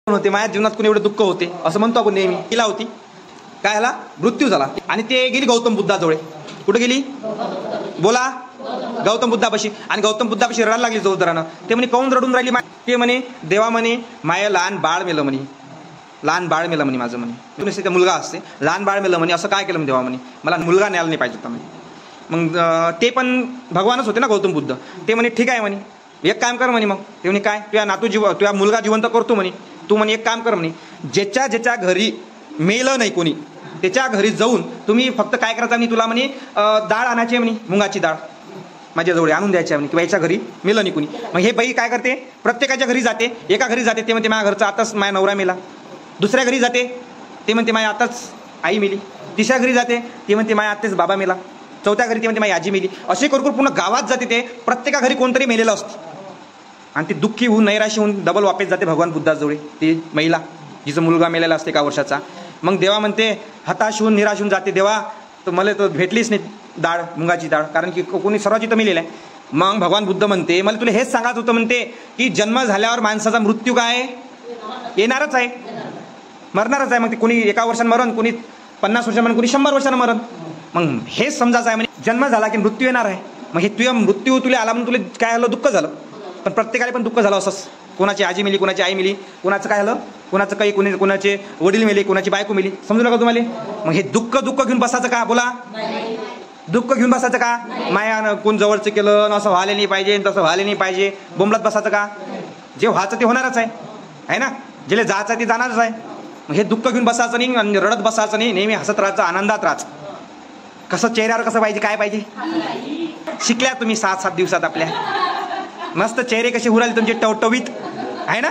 होते माझ्या जीवनात कोणी एवढे दुःख होते असं म्हणतो आपण नेहमी. तिला होती काय झाला मृत्यू झाला आणि ते गेली गौतम बुद्धाजवळ. कुठे गेली बोला गौतम बुद्धापाशी. आणि गौतम बुद्धापाशी रडायला लागली जोरदारानं. ते म्हणे काऊन रडून राहिली. ते म्हणे देवा म्हणे माया लहान बाळ मेलं म्हणे. लहान बाळ मेलं म्हणे माझं म्हणे. त्या मुलगा असते लहान बाळ मेलं म्हणे. असं काय केलं देवा म्हणे मला मुलगा न्यायला नाही पाहिजे होता म्हणे. मग ते पण भगवानच होते ना गौतम बुद्ध. ते म्हणे ठीक आहे म्हणे एक काम कर म्हणे. मग ते म्हणे काय तुझ्या नातू तुझ्या मुलगा जिवंत करतो म्हणे. तू म्हणे एक काम कर म्हणे ज्याच्या ज्याच्या घरी मेलं नाही कोणी त्याच्या घरी जाऊन तुम्ही फक्त काय करायचं म्हणे तुला म्हणे डाळ आणायची म्हणे मुंगाची डाळ माझ्याजवळ आणून द्यायची म्हणे किंवा याच्या घरी मेलं नाही कोणी. मग हे बाई काय करते प्रत्येकाच्या घरी जाते. एका घरी जाते ते म्हणते माझ्या घरचा आताच माझ्या नवरा मेला. दुसऱ्या घरी जाते ते म्हणते माझ्या आताच आई मेली. तिसऱ्या घरी जाते ती म्हणते माझ्या आत्ताच बाबा मेला. चौथ्या घरी ती म्हणते माझी आजी मेली. असे करून पूर्ण गावात जाते. ते प्रत्येका घरी कोणतरी मेलेलं असते आणि ती दुःखी होऊन नैराशी होऊन डबल वापस जाते भगवान बुद्धाजवळ. ती महिला जिचा मुलगा मेलेला असते एका वर्षाचा. मग देवा म्हणते हताश होऊन निराश होऊन जाते देवा तर मला तर भेटलीच नाही डाळ मुंगाची डाळ कारण की कोणी सर्वांची तर मेलेलं आहे. मग भगवान बुद्ध म्हणते मला तुला हेच सांगायचं होतं म्हणते की जन्म झाल्यावर माणसाचा मृत्यू काय येणारच आहे मरणारच आहे. मग ते कोणी एका वर्षानं मरण कोणी 50 वर्षानं मरण कोणी 100 वर्षानं मरण. मग हेच समजायचं आहे म्हणजे जन्म झाला की मृत्यू येणार आहे. मग हे तुझ्या मृत्यू तुला आला म्हणून तुला काय झालं दुःख झालं. पण प्रत्येकाला पण दुःख झालं असंच. कोणाची आजी मेली कोणाची आई मेली कोणाचं काय झालं कोणाचं काही कोणाचे वडील मेले कोणाची बायको मेली. समजू नका तुम्हाला. मग हे दुःख घेऊन बसायचं का बोला दुःख घेऊन बसायचं का माया कोण जवळचं केलं असं व्हायला नाही पाहिजे तसं व्हायला नाही पाहिजे बोंबलात बसायचं का. जे व्हायचं ते होणारच आहे ना. जिला जायचं ते जाणारच आहे. मग हे दुःख घेऊन बसायचं नाही आणि रडत बसायचं नाही. नेहमी हसत राहायचं आनंदात राहायचं. कसं चेहऱ्यावर कसं पाहिजे काय पाहिजे शिकल्या तुम्ही 7-7 दिवसात आपल्या मस्त चेहरे कसे उराले तुमचे टवटवीत आहे ना.